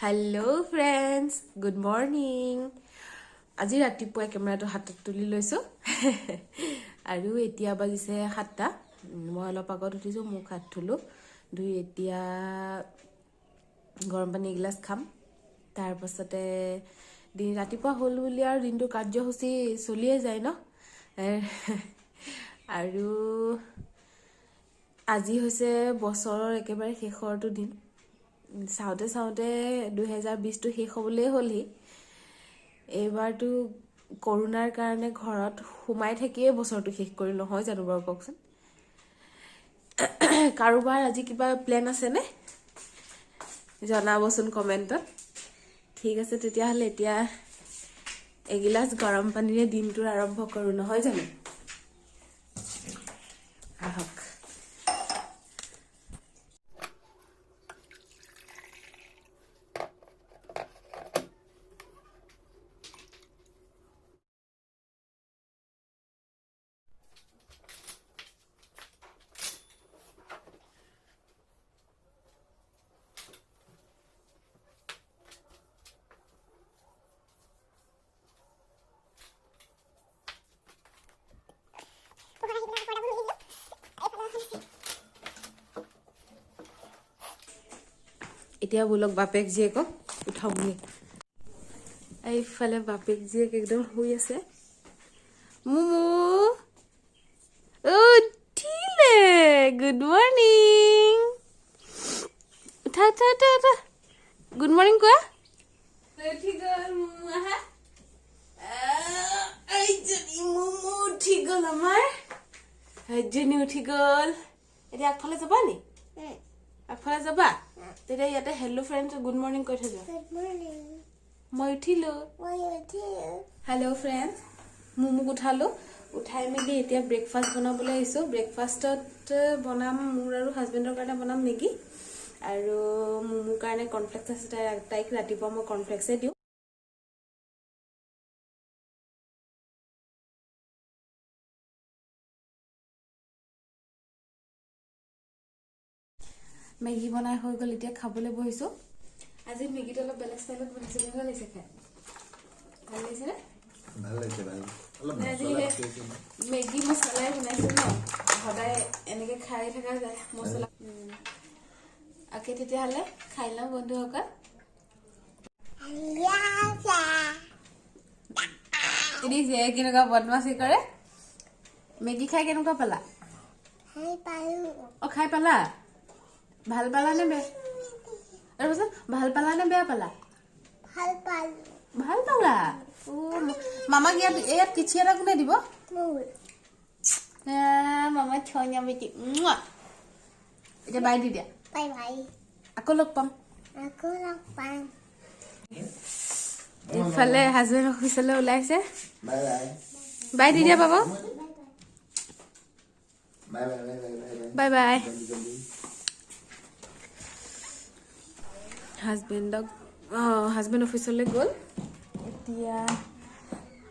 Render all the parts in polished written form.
Hello friends, good morning. আজি ৰাতিপুৱা কেমেৰাটো হাতত তুলি লৈছো আৰু এতিয়া বাজিছে 7টা মই অলপ আগত উঠিছো মুখ হাত ধুলো দুই এতিয়া গৰম পানী গিলাস খাম তাৰ পাছতে দিন ৰাতিপুৱা হল বুলি আৰু দিনটো কাৰ্যসূচী চলিয়ে যায় ন আৰু আজি হৈছে বছৰৰ একেবাৰে শেষৰটো দিন সাউতে 2020 টো শেষ হ'বলৈ হ'লহি এইবাৰটো কৰোনাৰ কাৰণে ঘৰত হুমাই থাকিয়ে বছৰটো শেষ কৰি নহয় জানো বাৰু কওকচোন কাৰোবাৰ আজি কিবা প্ল্যান আছে নে জনাবচোন কমেন্টত ঠিক আছে তেতিয়া হলে এতিয়া এগিলাস গৰম পানীৰে দিনটো আৰম্ভ কৰো নহয় জানো আহক এতিয়া বলক বাপেক জীয়েকক উঠাওঁগে এইফালে বাপেক জীয়েক একদম শুই আছে মুমু উঠিলে গুড মৰ্নিং উঠা উঠা উঠা উঠা গুড মৰ্নিং কোৱা উঠি গ'ল মুমু আহা আইজনী মুমু উঠি গ'ল আমাৰ আইজনী উঠি গ'ল এতিয়া আগফালে যাবা নি আগফালে যাবা তেতিয়া ইয়াতে হেল্লো ফ্ৰেন্ডছ গুড মৰ্নিং কৈ থৈ যোৱা গুড মৰ্নিং মই উঠিলো হেল্লো ফ্ৰেন্ডছ মুমুক উঠালো উঠাই মেলি এতিয়া ব্ৰেকফাষ্ট বনাবলৈ আহিছো ব্ৰেকফাষ্টত বনাম মোৰ আৰু হাজবেণ্ডৰ কাৰণে বনাম মেগী আৰু মুমুৰ কাৰণে কৰ্নফ্লেক্স আছে তাইক ৰাতিপুৱা মই কৰ্নফ্লেক্সে দিওঁ মেগী বনাই হৈ গল এতিয়া খাবলৈ বহিছো আজি মেগীটো অলপ বেলেগ ষ্টাইলত বনাইছো কেনেকুৱা লাগিছে খাই ভাল লাগিছে নে ভাল লাগিছে ভাল অলপ মছলা দিছে মেগী মছলাই বনাইছো ন সদায় এনেকে খাই থকা যায় মছলা আকে তেতিয়া হলে খাই লওঁ বন্ধুসকল এদি যে কেনেকুৱা বদমাছি কৰে মেগী খাই কেনেকুৱা পালা খাই পালো খাই পালা ভাল পালা নে বে আৰু বস ভাল পালা নে বেয়া পালা ভাল পালো ভাল পালা ও মামা ইয়াত কিছি এটা কোনে দিব মোৰ মামা ছয়না বেটি এটা বাই দি দিয়া বাই বাই আকৌ লগ পাম এইফালে হাজবেণ্ড অফিচলৈ ওলাইছে বাই বাই বাই দি দিয়া বাবা bye bye bye bye husband অফিচলৈ গ'ল এতিয়া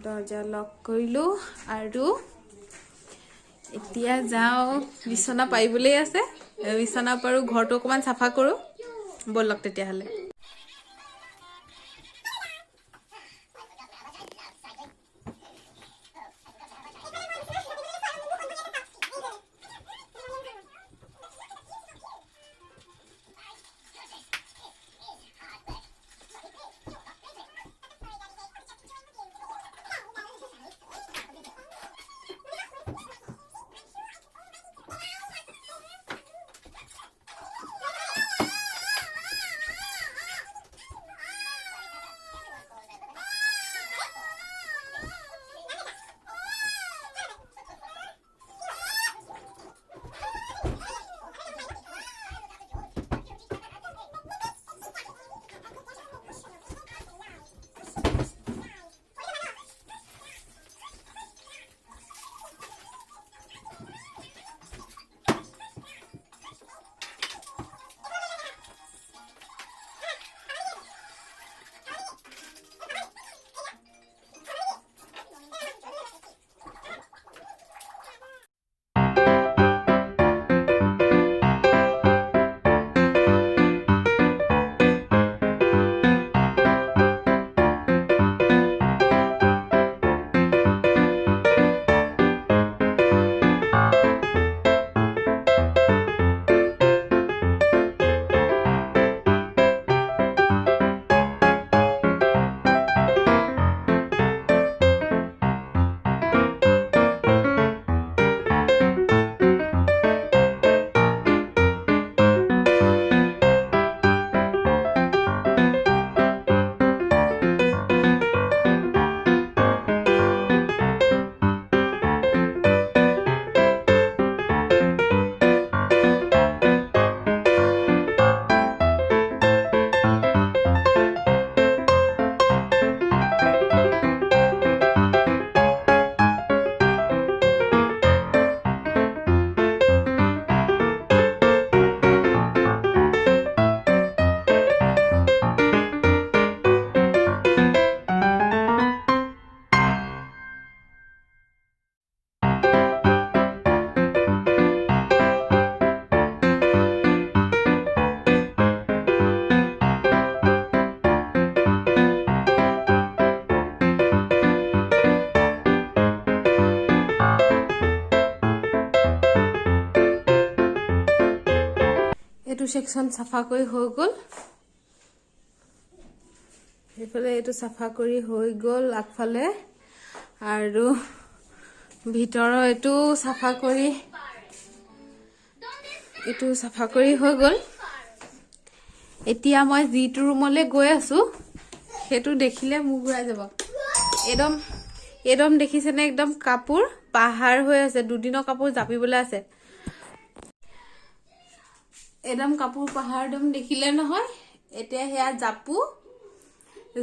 দৰ্জা লক কৰিলো আৰু এতিয়া যাওঁ বিছনা পাৰিবলৈ আছে বিছনা পাৰো ঘৰটো অকমান চাফা কৰো বলক তেতিয়াহলে এইটো সেকশন সাফা কৰি হৈ গল এইফালে এইটো সাফা কৰি হৈ গল আগফালে আৰু ভিতৰৰ এইটো সাফা কৰি হৈ গল এতিয়া মই জিটো ৰুমলৈ গৈ আছো হেতু দেখিলে মুখ ঘূৰাই যাব একদম দেখিছেনে একদম কাপোৰ পাহাৰ হৈ আছে দুদিনৰ কাপোৰ জাপিবলৈ আছে একদম কাপোৰ পাহাৰ একদম দেখিলে নহয় এতিয়া হেয়া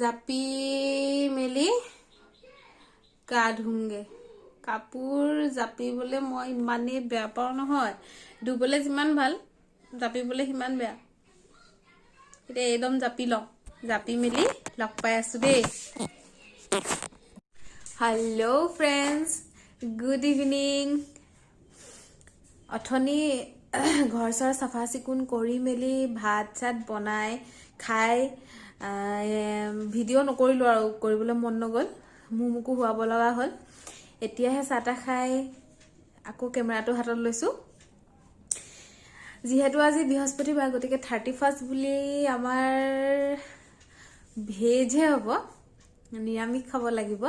জাপি মেলি গা ধুংগে কাপোৰ জাপিবলৈ মই ইমানেই বেয়া পাওঁ নহয় ধুবলৈ যিমান ভাল জাপিবলৈ সিমান বেয়া এতিয়া একদম জাপি মেলি লগ পাই আছো দেই হেল্ল' ফ্ৰেণ্ডছ গুড ইভিনিং অথনি ঘৰ চৰ চাফা চিকুণ কৰি মেলি ভাত চাত বনাই খাই ভিডিঅ' নকৰিলো আৰু কৰিবলৈ মন নগল মুকু হোৱাব লগা হ'ল এতিয়াহে চাটা খাই আকৌ কেমেৰাটো হাতত লৈছো যিহেতু আজি বৃহস্পতিবাৰ গতিকে 31st বুলি আমাৰ ভেজহে হ'ব নিৰামিষ খাব লাগিব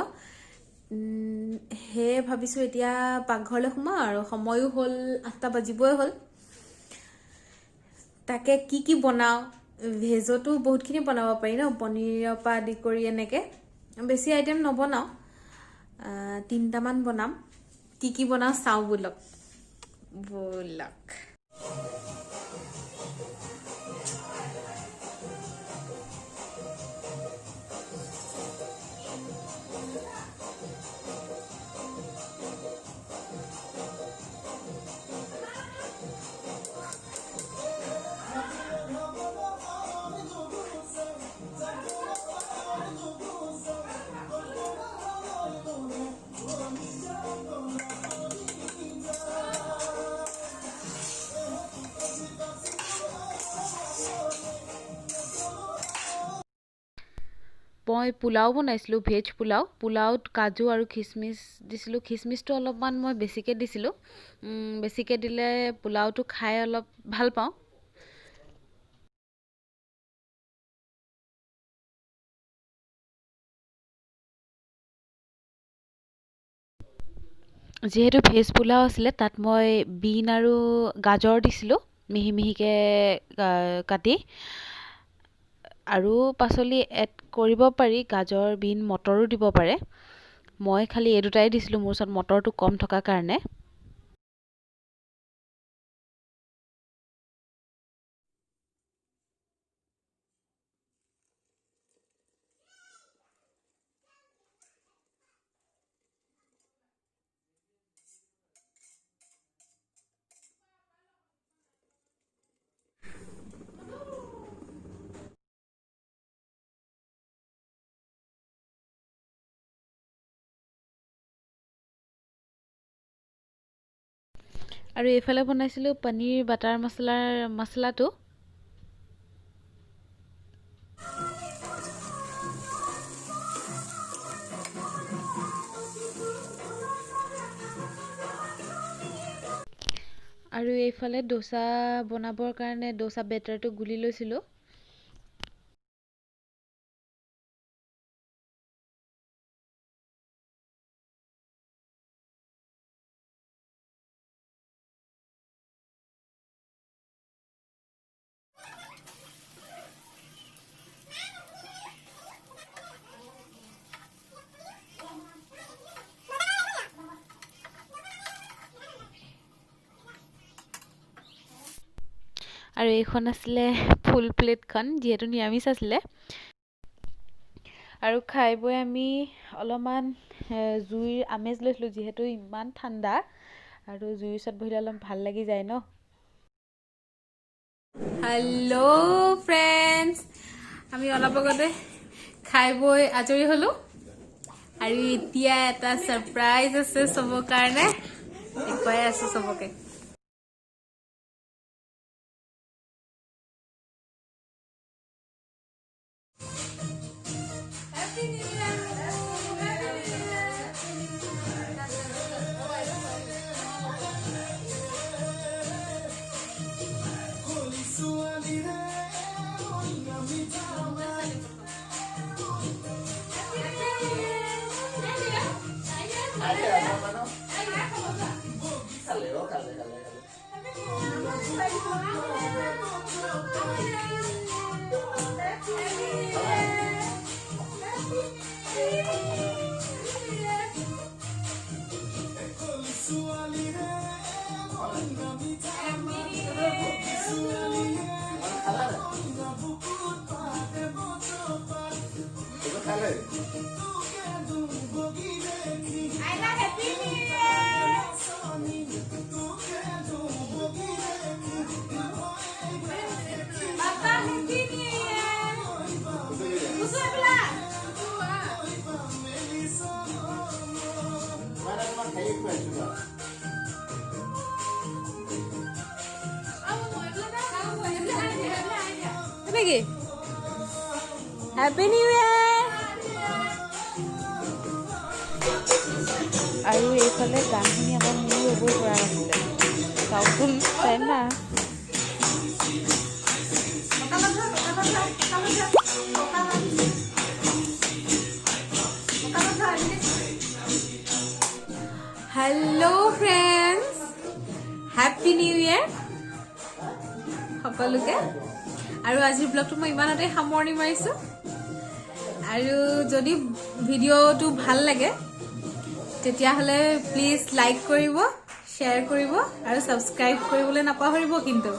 হে ভাবিছো এতিয়া পাকঘৰলৈ সোমাও আৰু সময়ও হ'ল 8টা বাজিবই হ'ল তাকে কি বনাও ভেজতো বহুতখিনি বনাব পাৰি ন পনীৰৰ পৰা আদি কৰি এনেকে বেছি আইটেম নবনাও 3টা মান বনাম কি বনাও চাও বলক মই পোলাও বনাইছিলো ভেজ পোলাওত কাজু আৰু খিচমিচ দিছিলো খিচমিচটো অলপমান মই বেছিকে দিছিলো বেছিকে দিলে পোলাওটো খাই অলপ ভাল পাওঁ যেহেতু ভেজ পোলাও আছিলে তাত মই বিন আৰু গাজৰ দিছিলো মিহিকে কাটি আৰু পাচলি এড কৰিব পাৰি গাজৰ বিন মটৰো দিব পাৰে মই খালি এই দুটাই দিছিলো মোৰ ওচৰত মটৰটো কম থকা কাৰণে আৰু এইফালে বনাইছিলো পনীৰ বাটাৰ মছলাটো আৰু এইফালে ডোসা বনাবৰ কাৰণে ডোসা বেটাৰটো গুলি লৈছিলো আৰু এইখন আছিলে ফুল প্লেটখন যেহেতু নিৰামিষ আছিলে আৰু খাই বৈ আমি অলপমান জুইৰ আমেজ লৈছিলো যেহেতু ইমান ঠাণ্ডা আৰু জুইৰ ওচৰত বহিলে অলপ ভাল লাগি যায় ন হেল্ল' ফ্ৰেণ্ডছ আমি অলপ আগতে খাই বৈ আজৰি হলো আৰু এতিয়া এটা সাৰপ্ৰাইজ আছে সবৰ কাৰণে দেখুৱাই আছো সবকে Happy New Year! আৰু এইফালে গানখিনি আকৌ মোৰ ৰ'বই পৰা নাছিলে চাউচোন চাই না hello' friends happy new year সকলোকে আৰু আজিৰ ব্লগটো মই ইমানতে সামৰণি মাৰিছোঁ আৰু যদি ভিডিঅ'টো ভাল লাগে তেতিয়াহ'লে প্লিজ লাইক কৰিব শ্বেয়াৰ কৰিব আৰু ছাবস্ক্ৰাইব কৰিবলৈ নাপাহৰিব কিন্তু